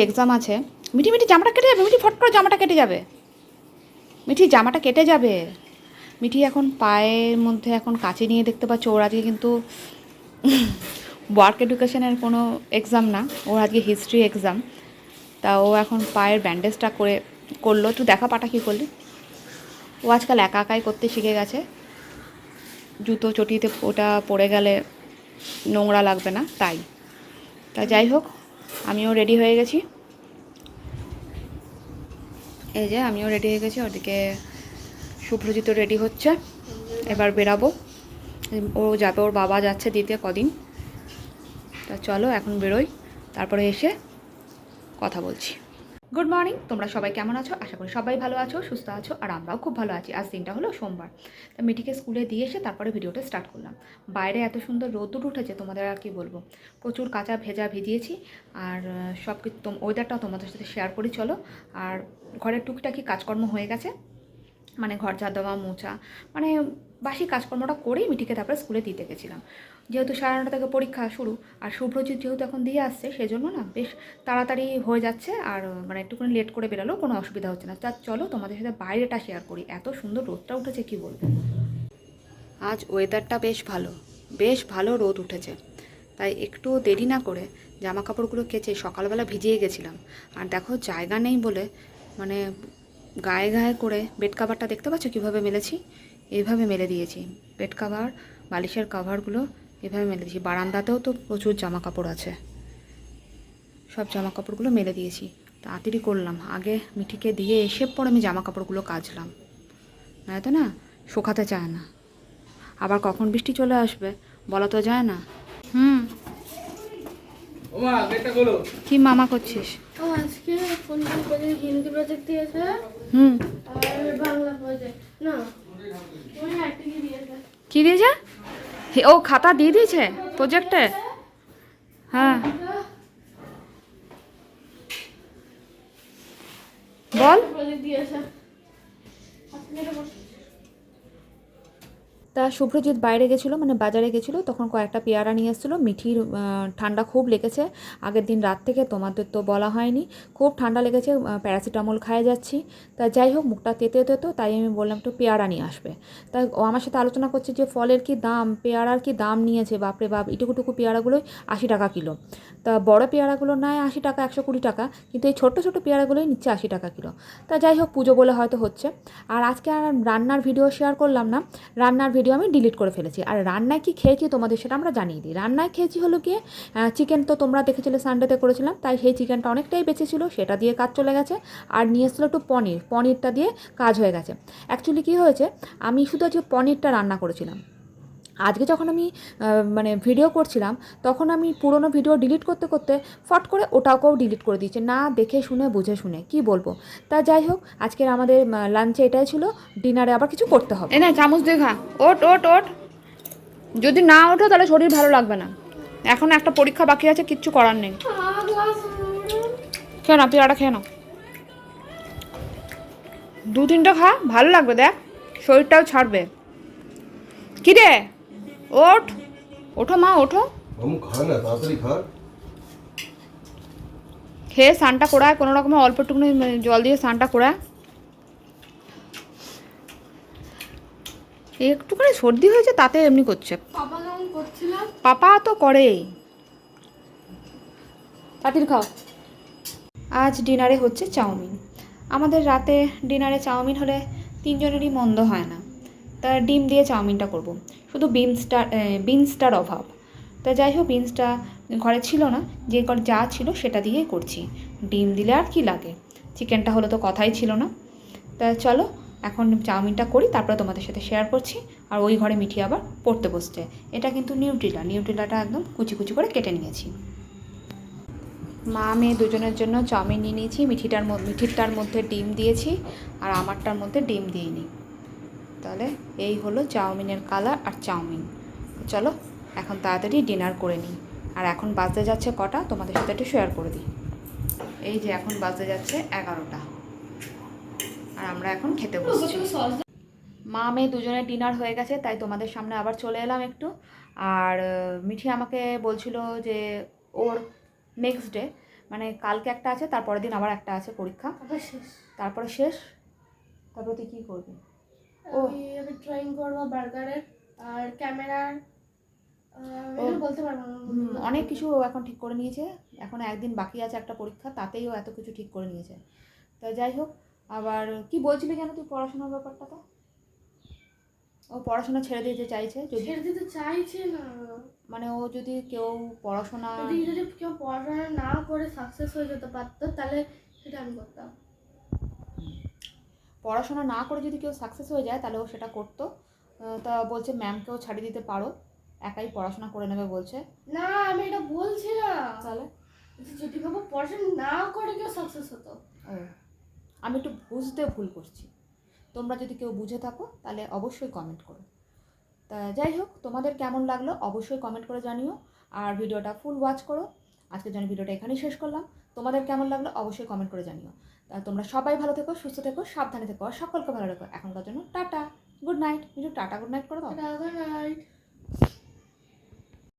Exam আছে। মিঠি মিঠি জামাটা কেটে যাবে, মিঠি ফট করে জামাটা কেটে যাবে, মিঠি জামাটা কেটে যাবে। মিঠি এখন পায়ের মধ্যে এখন কাঁচি নিয়ে দেখতে পাচ্ছ। ওর আজকে কিন্তু ওয়ার্ক এডুকেশনের কোনো এক্সাম না, ওর আজকে হিস্ট্রি এক্সাম। তা ও এখন পায়ের ব্যান্ডেজটা করলো। তুই দেখা পাটা কী করলি। ও আজকাল একা একাই করতে শিখে গেছে। জুতো চটিতে ওটা পড়ে গেলে নোংরা লাগবে না, তাই যাই হোক, আমিও রেডি হয়ে গেছি। এই যে আমিও রেডি হয়ে গেছি। ওদিকে শুভ্রজিতও রেডি হচ্ছে, এবার বেরাবো। ও যাবে, ওর বাবা যাচ্ছে দিতে কদিন। তা চলো এখন বেরোই, তারপরে এসে কথা বলছি। গুড মর্নিং, তোমরা সবাই কেমন আছো? আশা করি সবাই ভালো আছো, সুস্থ আছো, আর আমরাও খুব ভালো আছি। আজ দিনটা হলো সোমবার। তা মিঠিকে স্কুলে দিয়ে এসে তারপরে ভিডিওটা স্টার্ট করলাম। বাইরে এত সুন্দর রোদ্দুর উঠেছে, তোমাদের আর কি বলবো। প্রচুর কাঁচা ভেজা ভিজিয়েছি, আর সব কিছু ওয়েদারটাও তোমাদের সাথে শেয়ার করি চলো। আর ঘরের টুকিটাকি কাজকর্ম হয়ে গেছে, মানে ঘর ঝাড় দেওয়া, মোছা, মানে বাসি কাজকর্মটা করেই মিঠিকে তারপরে স্কুলে দিতে গেছিলাম। যেহেতু 9:30 থেকে পরীক্ষা শুরু, আর শুভ্রজিৎ যেহেতু এখন দিয়ে আসছে, সেজন্য না বেশ তাড়াতাড়ি হয়ে যাচ্ছে। আর মানে একটুখানি লেট করে বেরালেও কোনো অসুবিধা হচ্ছে না। তা চলো তোমাদের সাথে বাইরেটা শেয়ার করি। এত সুন্দর রোদটা উঠেছে কি বলবো। আজ ওয়েদারটা বেশ ভালো রোদ উঠেছে। তাই একটু দেরি না করে জামা কাপড়গুলো কেচে সকালবেলা ভিজিয়ে গেছিলাম। আর দেখো জায়গা নেই বলে মানে গায়ে গায়ে করে বেড কাভারটা দেখতে পাচ্ছ কীভাবে মেলেছি। এইভাবে মেলে দিয়েছি বেড কাভার, বালিশের কাভারগুলো এভাবে মেলে দিয়েছি। বারান্দাতেও তো প্রচুর জামা কাপড় আছে, সব জামা কাপড়গুলো মেলে দিয়েছি। তাড়াতাড়ি করলাম, আগে মিঠিকে দিয়ে এসে পর আমি জামা কাপড়গুলো কাচলাম, নয়তো না শুকাতে চায় না। আবার কখন বৃষ্টি চলে আসবে বলা তো যায় না। কি মামা করছিস? আজকে হিন্দি প্রজেক্ট দিয়েছে, আর বাংলা প্রজেক্ট না, কি দিয়েছে? ও খাতা দিয়ে দিয়েছে প্রজেক্টে? হ্যাঁ বল। প্রজেক্ট দিয়েছে। তা শুভ্রজিৎ বাইরে গেছিলো, মানে বাজারে গেছিলো, তখন কয়েকটা পেয়ারা নিয়ে এসেছিলো। মিঠির ঠান্ডা খুব লেগেছে আগের দিন রাত থেকে, তোমাদের তো বলা হয়নি। খুব ঠান্ডা লেগেছে, প্যারাসিটামল খাইয়ে যাচ্ছি। তা যাই হোক, মুখটা তেতো তেতো, তাই আমি বললাম একটু পেয়ারা নিয়ে আসবে। তাই ও আমার সাথে আলোচনা করছে যে ফলের কি দাম, পেয়ারার কি দাম নিয়েছে, বাপরে বাপ, ইটুকুটুকু পেয়ারাগুলোই 80 টাকা কিলো। তা বড় পেয়ারাগুলো নেয় 80 টাকা, 120 টাকা, কিন্তু এই ছোট্টো ছোটো পেয়ারাগুলোই নিচ্ছে 80 টাকা কিলো। তা যাই হোক, পুজো বলে হয়তো হচ্ছে। আর আজকে আর রান্নার ভিডিও শেয়ার করলাম না, রান্নার ভিডিও আমি ডিলিট করে ফেলেছি। আর রান্নায় কি খেয়েছি তোমাদের সেটা আমরা জানিয়ে দিই। রান্নায় খেয়েছি হলো গিয়ে চিকেন, তো তোমরা দেখেছিলে সানডেতে করেছিলাম, তাই সেই চিকেনটা অনেকটাই বেঁচেছিলো, সেটা দিয়ে কাজ চলে গেছে। আর নিয়ে এসেছিলো একটু পনিরটা দিয়ে কাজ হয়ে গেছে। অ্যাকচুয়ালি কী হয়েছে, আমি শুধু আজকে পনিরটা রান্না করেছিলাম। আজকে যখন আমি মানে ভিডিও করছিলাম, তখন আমি পুরনো ভিডিও ডিলিট করতে করতে ফট করে ওটাকেও ডিলিট করে দিয়েছি, না দেখে শুনে বুঝে শুনে, কি বলবো। তা যাই হোক, আজকের আমাদের লাঞ্চে এটাই ছিল, ডিনারে আবার কিছু করতে হবে। না চামচ দিয়ে খা, ওট ওট ওট, যদি না ওঠো তাহলে শরীর ভালো লাগবে না। এখন একটা পরীক্ষা বাকি আছে, কিচ্ছু করার নেই। খেয়ে নাও, পেয়ারাটা খেয়ে নাও, 2-3টা খা, ভালো লাগবে, দেখ শরীরটাও ছাড়বে। কি রে, ওঠ, ওঠো মা, ওঠো। খেয়ে স্নানটা করায়, কোনো রকম অল্প একটুখানি জল দিয়ে স্নানটা করায়। একটুখানি সর্দি হয়েছে, তাতে এমনি করছে। পাপা তো করেই। তাড়াতাড়ি খাও। আজ ডিনারে হচ্ছে চাউমিন। আমাদের রাতে ডিনারে চাউমিন হলে 3 জনেরই মন্দ হয় না। তা ডিম দিয়ে চাউমিনটা করব। শুধু বিনসটার অভাব। তা যাই হোক, বিনসটা ঘরে ছিল না, যে যা ছিল সেটা দিয়েই করছি। ডিম দিলে আর কি লাগে, চিকেনটা হলে তো কথাই ছিল না। তা চলো এখন চাউমিনটা করি, তারপরে তোমাদের সাথে শেয়ার করছি। আর ওই ঘরে মিঠি আবার পড়তে বসছে। এটা কিন্তু নিউট্রিলাটা একদম কুচি কুচি করে কেটে নিয়েছি। মা মেয়ে দুজনের জন্য চাউমিন নিয়ে নিয়েছি। মিঠিরটার মধ্যে ডিম দিয়েছি, আর আমারটার মধ্যে ডিম দিইনি। তাহলে এই হলো চাউমিনের কালার আর চাউমিন। চলো এখন তাড়াতাড়ি ডিনার করে নিই। আর এখন বাজতে যাচ্ছে কটা, তোমাদের সাথে একটু শেয়ার করে দিই। এই যে এখন বাজতে যাচ্ছে 11টা, আর আমরা এখন খেতে বসছি। মা মেয়ে দুজনের ডিনার হয়ে গেছে, তাই তোমাদের সামনে আবার চলে এলাম একটু। আর মিঠি আমাকে বলছিল যে ওর নেক্সট ডে মানে কালকে একটা আছে, তারপরের দিন আবার একটা আছে পরীক্ষা, আবার শেষ। তারপরে শেষ। তারপরে তুই কী করবি? আমি ড্রয়িং করবো বার্গারের আর ক্যামেরার, বলতে পারবো না। অনেক কিছু এখন ঠিক করে নিয়েছে। এখন একদিন বাকি আছে একটা পরীক্ষা, তাতেই ও এত কিছু ঠিক করে নিয়েছে। তো যাই হোক, আবার কি বলছিলি যেন তুই পড়াশোনার ব্যাপারটা? তো ও পড়াশোনা ছেড়ে দিতে চাইছে। যদি ছেড়ে দিতে চাইছে না, মানে ও যদি কেউ পড়াশোনা যদি কেউ পড়াশোনা না করে সাকসেস হয়ে যেতে পারতো, তাহলে সেটা আমি করতাম। পড়াশোনা না করে যদি কেউ সাকসেস হয়ে যায় তাহলে ও সেটা করতো। তা বলছে ম্যামকেও ছাড়িয়ে দিতে পারো, একাই পড়াশোনা করে নেবে বলছে। না, আমি এটা বলছি না। তাহলে যদি বাবা পড়াশোনা না করে কেউ সাকসেস হতো। ও, আমি একটু বুঝতে ভুল করছি। তোমরা যদি কেউ বুঝে থাকো তাহলে অবশ্যই কমেন্ট করো। তা যাই হোক, তোমাদের কেমন লাগলো অবশ্যই কমেন্ট করে জানিও, আর ভিডিওটা ফুল ওয়াচ করো। আজকের জন্য ভিডিওটা এখানেই শেষ করলাম। তোমাদের কেমন লাগলো অবশ্যই কমেন্ট করে জানিও। তা তোমরা সবাই ভালো থেকো, সুস্থ থেকো, সাবধানে থেকো, আর সকলকে ভালো রেখো। এখনকার জন্য tata, good night. Tata good night করে দাও। Good night.